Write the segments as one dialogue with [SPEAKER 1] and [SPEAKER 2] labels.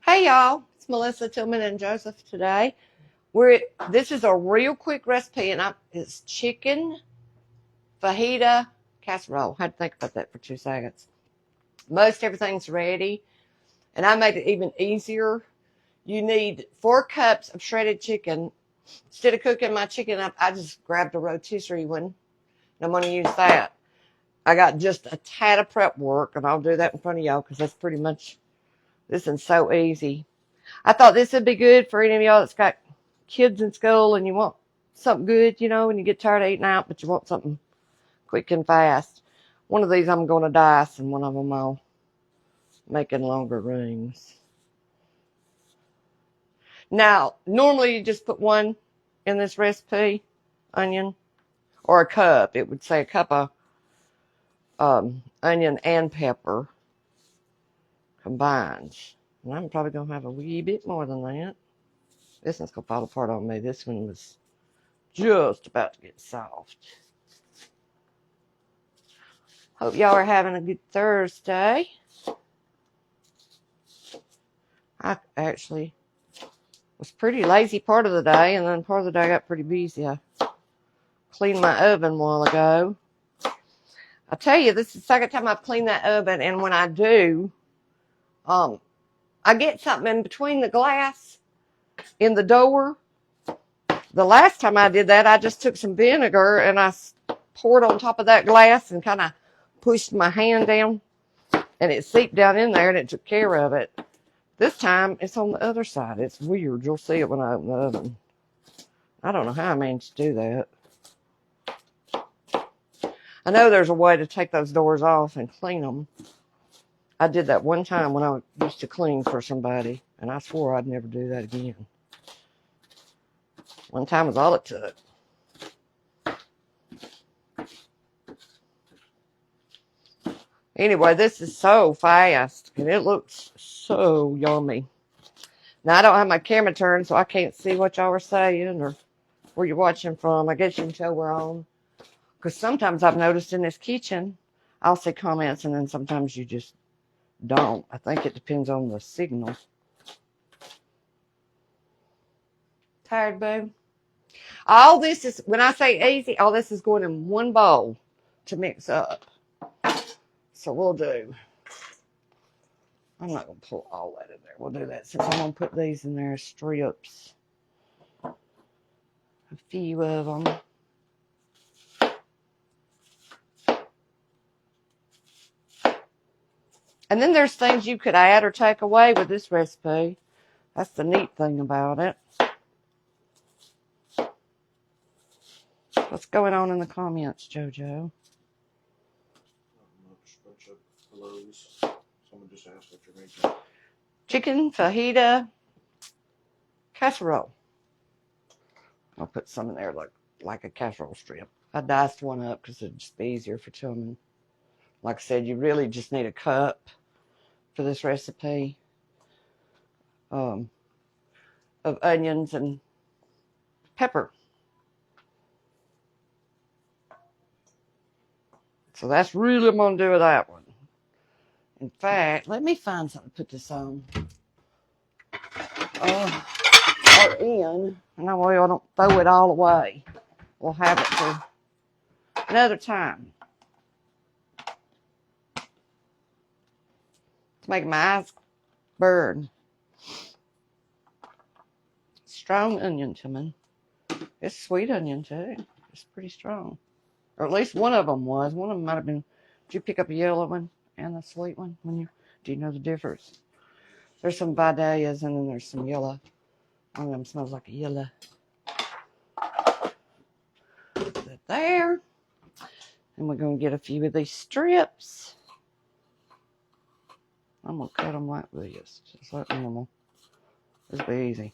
[SPEAKER 1] Hey y'all, it's Melissa Tillman and Joseph today. This is a real quick recipe, and it's chicken fajita casserole. I had to think about that for 2 seconds. Most everything's ready, and I made it even easier. You need 4 cups of shredded chicken. Instead of cooking my chicken up, I just grabbed a rotisserie one, and I'm going to use that. I got just a tad of prep work, and I'll do that in front of y'all because that's pretty much, this is so easy. I thought this would be good for any of y'all that's got kids in school and you want something good, when you get tired of eating out, but you want something quick and fast. One of these I'm going to dice, and one of them I'll make in longer rings. Now, normally you just put one in this recipe, onion, or a cup. It would say a cup of onion and pepper combined. And I'm probably going to have a wee bit more than that. This one's going to fall apart on me. This one was just about to get soft. Hope y'all are having a good Thursday. I actually was pretty lazy part of the day, and then part of the day I got pretty busy. I cleaned my oven a while ago. I tell you, this is the second time I've cleaned that oven, and when I do, I get something in between the glass in the door. The last time I did that, I just took some vinegar and I poured on top of that glass and kind of pushed my hand down, and it seeped down in there and it took care of it. This time it's on the other side. It's weird. You'll see it when I open the oven. I don't know how I managed to do that. I know there's a way to take those doors off and clean them. I did that one time when I used to clean for somebody, and I swore I'd never do that again. One time was all it took. Anyway, this is so fast, and it looks so yummy. Now, I don't have my camera turned, so I can't see what y'all are saying or where you're watching from. I guess you can tell we're on. Because sometimes I've noticed in this kitchen, I'll see comments, and then sometimes you just don't. I think it depends on the signal. Tired, boo? All this is, when I say easy, all this is going in one bowl to mix up. So we'll do, I'm not going to pull all that in there. We'll do that since I'm going to put these in there as strips. A few of them. And then there's things you could add or take away with this recipe. That's the neat thing about it. What's going on in the comments, JoJo?
[SPEAKER 2] Bunch of hellos. Someone just asked what you're making.
[SPEAKER 1] Chicken fajita casserole. I'll put some in there like a casserole strip. I diced one up because it'd just be easier for children. Like I said, you really just need a cup for this recipe of onions and pepper. So that's really what I'm going to do with that one. In fact, let me find something to put this on. Or in. And that way I don't throw it all away. We'll have it for another time. It's making my eyes burn. Strong onion, Timon. It's sweet onion, too. It's pretty strong. Or at least one of them was. One of them might have been. Did you pick up a yellow one and a sweet one? Do you know the difference? There's some Vidalias and then there's some yellow. One of them smells like a yellow. Put that there. And we're going to get a few of these strips. I'm going to cut them like this, just like normal. This will be easy.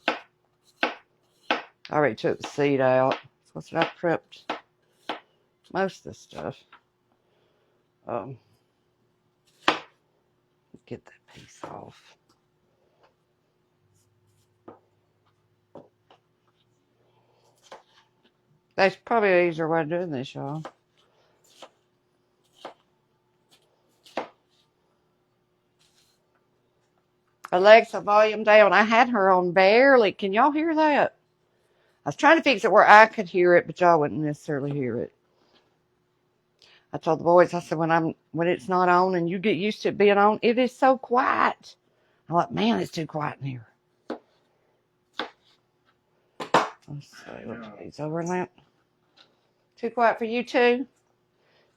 [SPEAKER 1] I already took the seed out. So I prepped most of this stuff. Get that piece off. That's probably an easier way of doing this, y'all. Alexa, volume down. I had her on barely. Can y'all hear that? I was trying to fix it where I could hear it, but y'all wouldn't necessarily hear it. I told the boys, I said, when it's not on and you get used to it being on, it is so quiet. I'm like, man, it's too quiet in here. Let's see what he's over that. Too quiet for you too?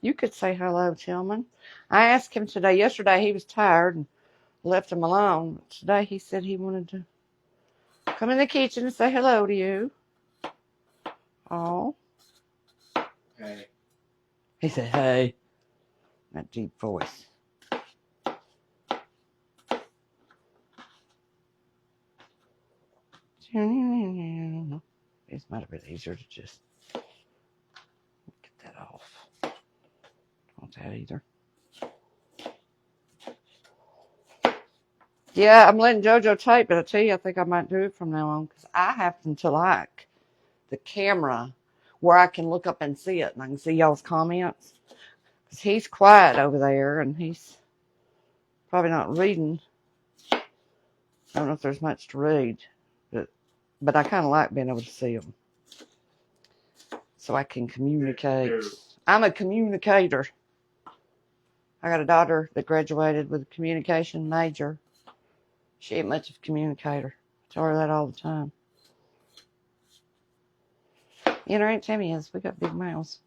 [SPEAKER 1] You could say hello, Tillman. I asked him today. Yesterday he was tired and left him alone. Today he said he wanted to come in the kitchen and say hello to you. Oh.
[SPEAKER 2] Hey.
[SPEAKER 1] He said, hey. That deep voice. It might have been easier to just get that off. Don't want that either. Yeah, I'm letting JoJo tape, but I tell you, I think I might do it from now on because I happen to like the camera where I can look up and see it and I can see y'all's comments. Because he's quiet over there and he's probably not reading. I don't know if there's much to read, but I kind of like being able to see them so I can communicate. I'm a communicator. I got a daughter that graduated with a communication major. She ain't much of a communicator. I tell her that all the time. And her Aunt Tammy is. We got big mouths.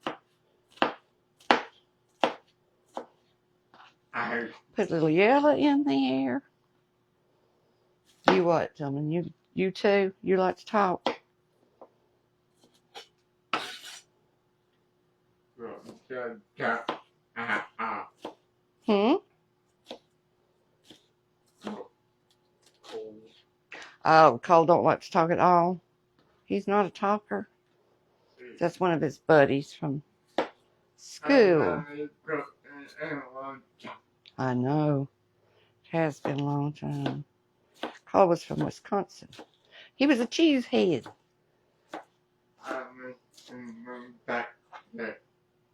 [SPEAKER 1] Put a little yellow in there. You what, gentlemen? You too? You like to talk? Hmm? Oh, Cole don't like to talk at all. He's not a talker. That's one of his buddies from school. I know. It has been a long time. Cole was from Wisconsin. He was a cheesehead.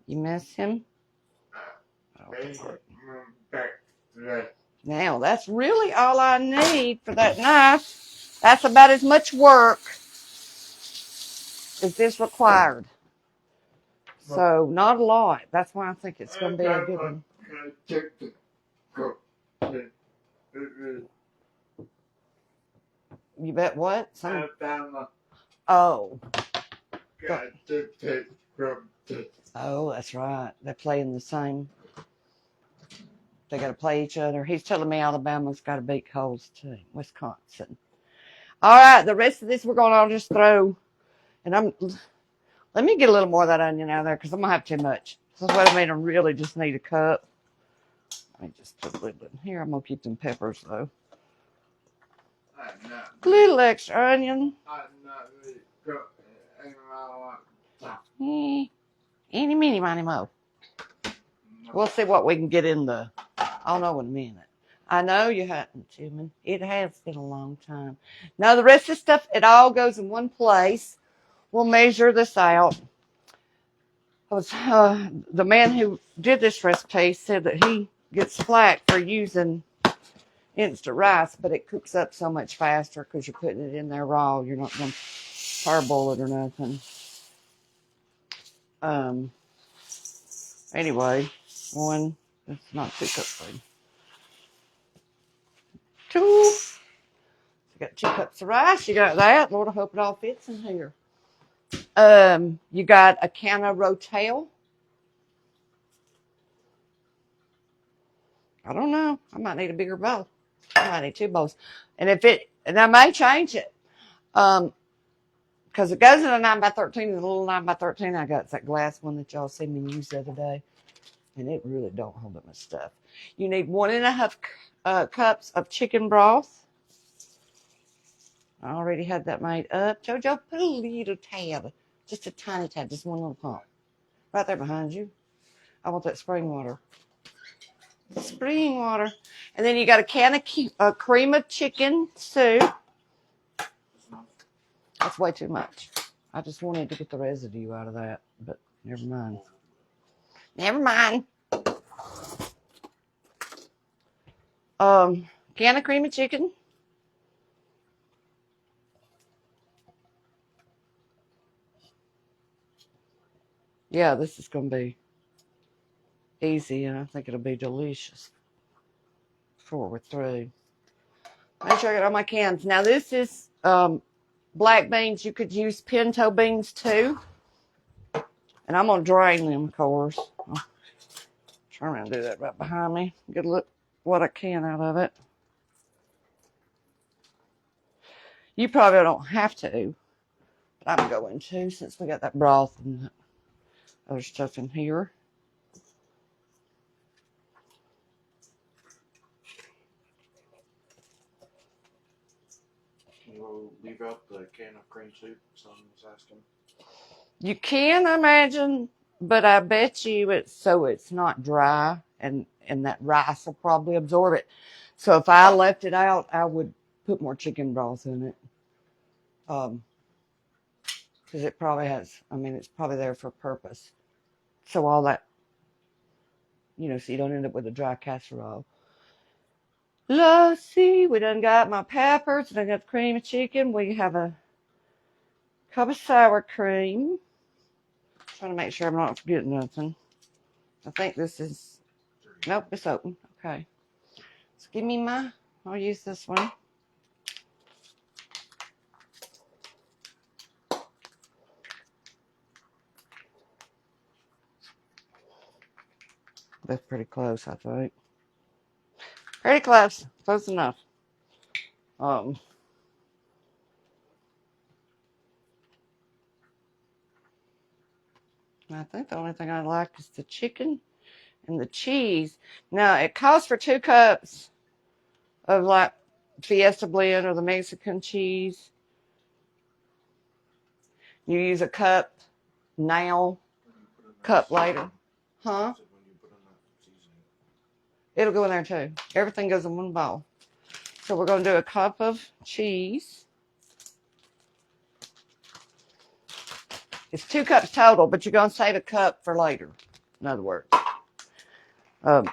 [SPEAKER 1] You miss him? Now, that's really all I need for that knife. That's about as much work as this required. So, not a lot. That's why I think it's going to be a good one. You bet what? Oh. Oh, that's right. They're playing the same. They got to play each other. He's telling me Alabama's got to beat Coles too. Wisconsin. All right, the rest of this we're going to all just throw. And let me get a little more of that onion out of there because I'm going to have too much. So that's what I mean. I really just need a cup. Let me just put a little bit in here. I'm going to keep them peppers though. A little extra onion. Eeny, meeny, miny, mo. We'll see what we can get in the. I'll know in a minute. I know you hadn't, Jimmy. It has been a long time. Now, the rest of the stuff, it all goes in one place. We'll measure this out. The man who did this recipe said that he gets flack for using instant rice, but it cooks up so much faster because you're putting it in there raw. You're not going to parboil it or nothing. Anyway, one, it's not 2 cups. Two. You got 2 cups of rice. You got that. Lord, I hope it all fits in here. You got a can of Rotel. I don't know. I might need a bigger bowl. I might need 2 bowls. And I may change it. Because it goes in a 9x13. The little 9x13 I got is that glass one that y'all seen me use the other day. And it really don't hold up my stuff. You need 1.5 cups of chicken broth. I already had that made up. JoJo, put a little tad. Just a tiny tad. Just one little pump. Right there behind you. I want that spring water. Spring water. And then you got a can of cream of chicken soup. That's way too much. I just wanted to get the residue out of that. But never mind. Never mind. Can of cream of chicken. Yeah, this is going to be easy, and I think it'll be delicious before we're through. Make sure I get all my cans. Now, this is black beans. You could use pinto beans, too. And I'm going to drain them, of course. I'll turn around and do that right behind me. Get a look what I can out of it. You probably don't have to, but I'm going to since we got that broth and that other stuff in here.
[SPEAKER 2] Can you leave out the can of cream soup? Someone was asking.
[SPEAKER 1] You can imagine, but I bet you it's so it's not dry, and that rice will probably absorb it. So if I left it out, I would put more chicken broth in it. Because it probably has, I mean, it's probably there for a purpose. So all that, so you don't end up with a dry casserole. Let's see, we done got my peppers, done got the cream of chicken. We have a cup of sour cream. Trying to make sure I'm not forgetting nothing. I think this is, nope, it's open. Okay. So give me I'll use this one. That's pretty close, I think. Pretty close. Close enough. I think the only thing I like is the chicken and the cheese. Now, it calls for 2 cups of like Fiesta blend or the Mexican cheese. You use a cup now, cup later. Huh? It'll go in there too. Everything goes in one bowl. So we're going to do a cup of cheese. It's 2 cups total, but you're going to save a cup for later. In other words, 10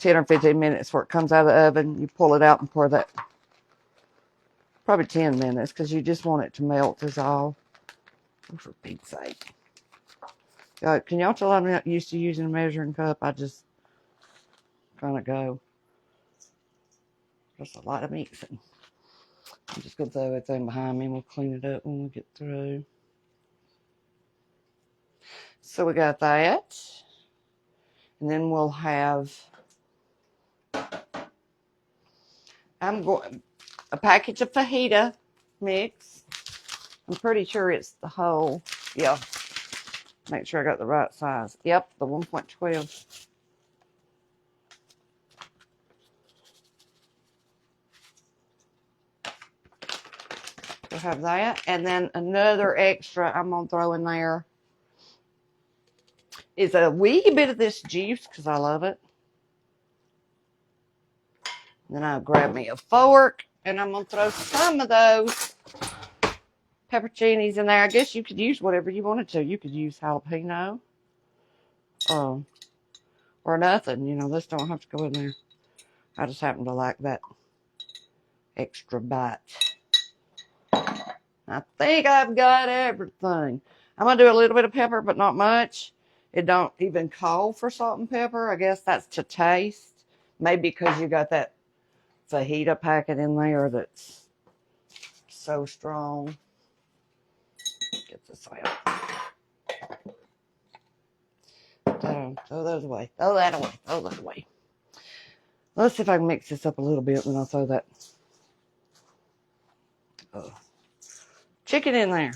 [SPEAKER 1] or 15 minutes before it comes out of the oven, you pull it out and pour that. Probably 10 minutes because you just want it to melt is all. Oh, for Pete's sake. Can y'all tell I'm not used to using a measuring cup? I just kind of go. There's a lot of mixing. I'm just going to throw everything behind me and we'll clean it up when we get through. So we got that. And then we'll have, a package of fajita mix. I'm pretty sure it's the whole, yeah. Make sure I got the right size. Yep, the 1.12. We'll have that. And then another extra I'm going to throw in there is a wee bit of this juice because I love it. Then I'll grab me a fork and I'm going to throw some of those pepperoncinis in there. I guess you could use whatever you wanted to. You could use jalapeno or nothing. This don't have to go in there. I just happen to like that extra bite. I think I've got everything. I'm going to do a little bit of pepper, but not much. It don't even call for salt and pepper. I guess that's to taste. Maybe because you got that fajita packet in there that's so strong. Get this out. Throw those away. Throw that away. Throw that away. Let's see if I can mix this up a little bit when I throw that chicken in there.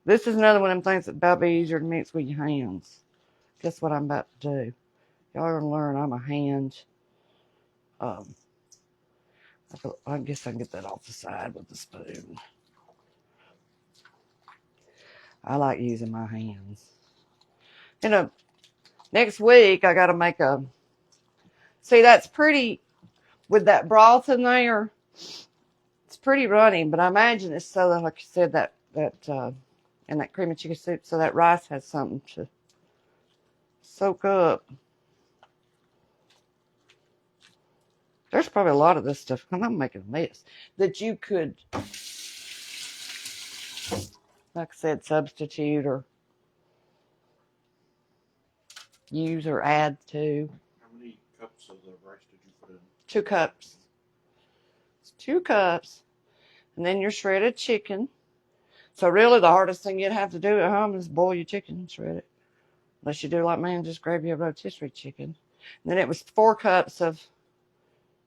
[SPEAKER 1] This is another one of them things that about be easier to mix with your hands. Guess what I'm about to do? Y'all are going to learn I'm a hand. I guess I can get that off the side with the spoon. I like using my hands. Next week I got to make see, that's pretty, with that broth in there, it's pretty runny, but I imagine it's so that, like you said, that and that cream of chicken soup, so that rice has something to soak up. There's probably a lot of this stuff, and I'm making a mess, that you could, like I said, substitute or use or add to.
[SPEAKER 2] How many cups of the rice did you put in?
[SPEAKER 1] 2 cups. It's 2 cups. And then your shredded chicken. So really the hardest thing you'd have to do at home is boil your chicken and shred it. Unless you do like me and just grab your rotisserie chicken. And then it was 4 cups of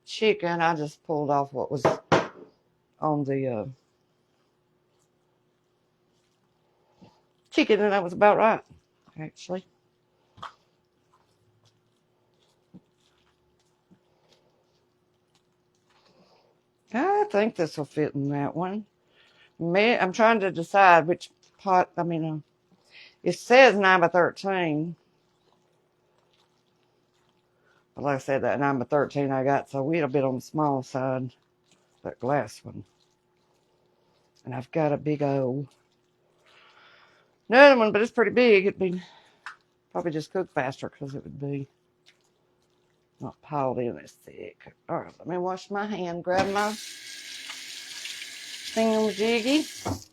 [SPEAKER 1] chicken. I just pulled off what was on the chicken, and that was about right, actually. I think this will fit in that one. I'm trying to decide which pot. It says 9 by 13. But like I said, that 9 by 13 I got, so we're a bit on the small side, that glass one. And I've got a big old another one, but it's pretty big. It'd be probably just cook faster because it would be not piled in as thick. All right, let me wash my hand, grab my thingamajiggy.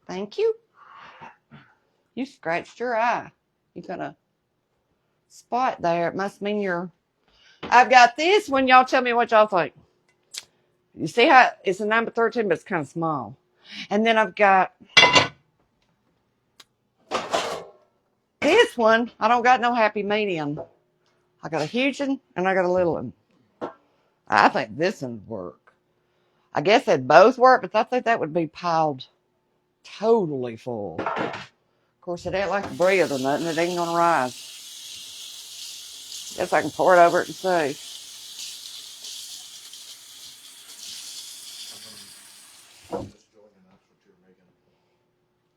[SPEAKER 1] Thank you. You scratched your eye. You got a spot there. It must mean you're... I've got this one. Y'all tell me what y'all think. You see how it's a 9 by 13, but it's kind of small. And then I've got this one. I don't got no happy medium. I got a huge one and I got a little one. I think this one would work. I guess they'd both work, but I think that would be piled totally full. Of course, it ain't like bread or nothing. It ain't gonna rise. Guess I can pour it over it and see.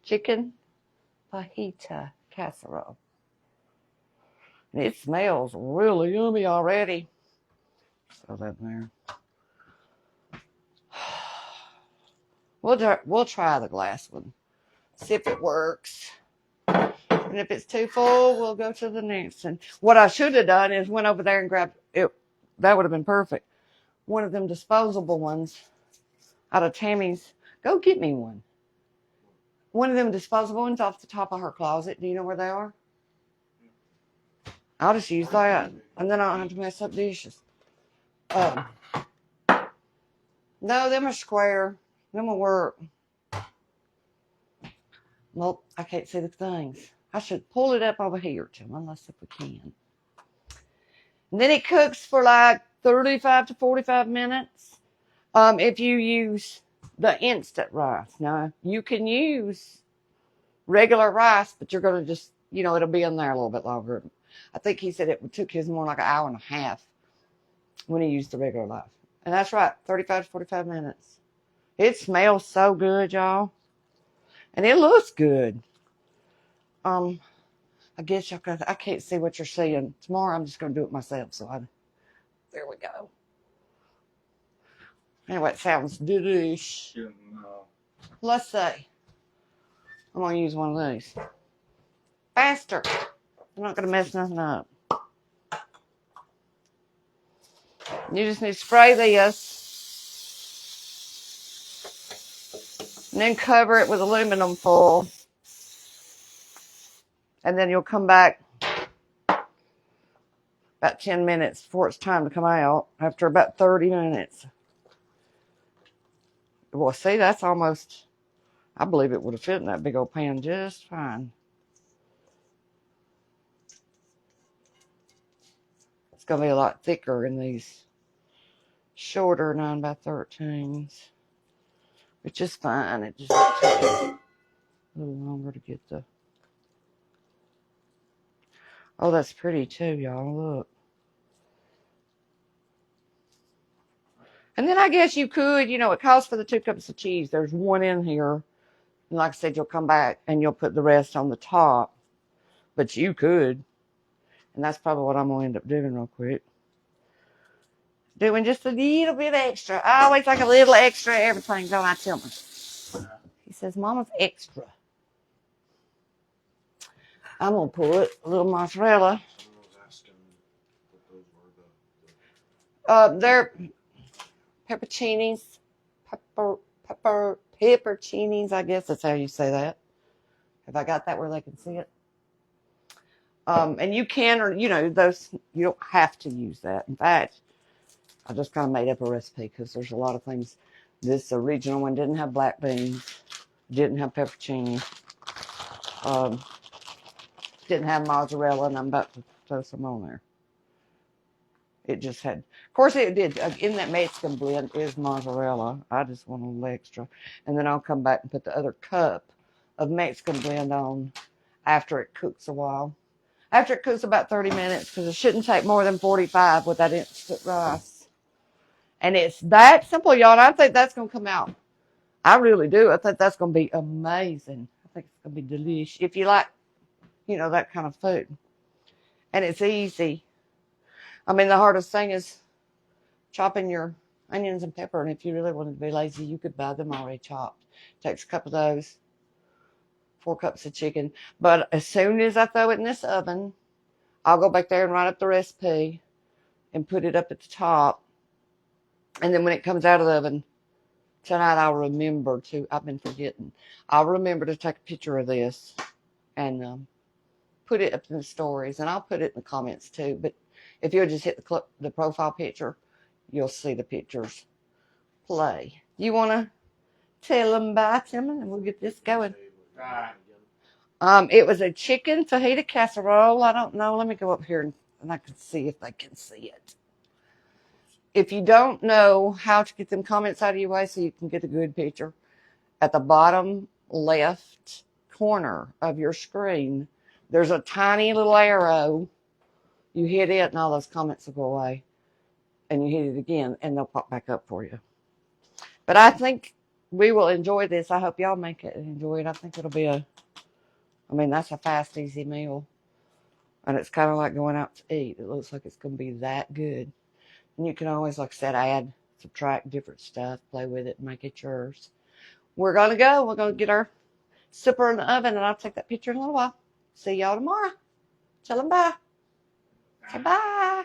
[SPEAKER 1] Chicken Fajita Casserole. And it smells really yummy already. Throw that in there. We'll try the glass one. See if it works. And if it's too full, we'll go to the next one. What I should have done is went over there and grabbed it. That would have been perfect. One of them disposable ones out of Tammy's. Go get me one. One of them disposable ones off the top of her closet. Do you know where they are? I'll just use that. And then I don't have to mess up dishes. No, them are square. Them will work. Nope, I can't see the things. I should pull it up over here to them, unless if we can. And then it cooks for like 35 to 45 minutes. If you use the instant rice. Now, you can use regular rice, but you're going to just, it'll be in there a little bit longer. I think he said it took his more like an hour and a half when he used the regular rice. And that's right, 35 to 45 minutes. It smells so good, y'all. And it looks good. I guess I can't see what you're seeing. Tomorrow I'm just going to do it myself. There we go. Anyway, it sounds delish. Let's see. I'm going to use one of these. Faster. I'm not going to mess nothing up. You just need to spray this. And then cover it with aluminum foil. And then you'll come back about 10 minutes before it's time to come out. After about 30 minutes. Well, see, that's almost... I believe it would have fit in that big old pan just fine. It's going to be a lot thicker in these shorter 9 by 13s. Which is fine. It just takes a little longer to get the... Oh, that's pretty too, y'all. Look. And then I guess you could, it calls for the 2 cups of cheese. There's one in here. And like I said, you'll come back and you'll put the rest on the top. But you could. And that's probably what I'm going to end up doing real quick. Doing just a little bit extra. I always like a little extra everything, don't I, tell me? He says, Mama's extra. I'm going to put a little mozzarella. They're pepperoncinis. Pepperoncinis, I guess that's how you say that. Have I got that where they can see it? And you can, or those, you don't have to use that. In fact, I just kind of made up a recipe because there's a lot of things. This original one didn't have black beans, didn't have pepperoncini, didn't have mozzarella, and I'm about to throw some on there. It just had, of course it did, in that Mexican blend is mozzarella. I just want a little extra. And then I'll come back and put the other cup of Mexican blend on after it cooks a while. After it cooks about 30 minutes, because it shouldn't take more than 45 with that instant rice. And it's that simple, y'all. And I think that's going to come out. I really do. I think that's going to be amazing. I think it's going to be delicious. If you like, that kind of food. And it's easy. I mean, the hardest thing is chopping your onions and pepper. And if you really wanted to be lazy, you could buy them already chopped. Takes a cup of those. 4 cups of chicken. But as soon as I throw it in this oven, I'll go back there and write up the recipe and put it up at the top. And then when it comes out of the oven, tonight I'll remember to, I've been forgetting, I'll remember to take a picture of this and put it up in the stories. And I'll put it in the comments too. But if you'll just hit the profile picture, you'll see the pictures play. You want to tell them bye, Tim, and we'll get this going. It was a chicken fajita casserole. I don't know. Let me go up here and I can see if they can see it. If you don't know how to get them comments out of your way so you can get a good picture, at the bottom left corner of your screen, there's a tiny little arrow. You hit it and all those comments will go away. And you hit it again and they'll pop back up for you. But I think we will enjoy this. I hope y'all make it and enjoy it. I think it'll be that's a fast, easy meal. And it's kind of like going out to eat. It looks like it's going to be that good. And you can always, like I said, add, subtract different stuff, play with it, and make it yours. We're going to go. We're going to get our supper in the oven, and I'll take that picture in a little while. See y'all tomorrow. Tell them bye. Say bye.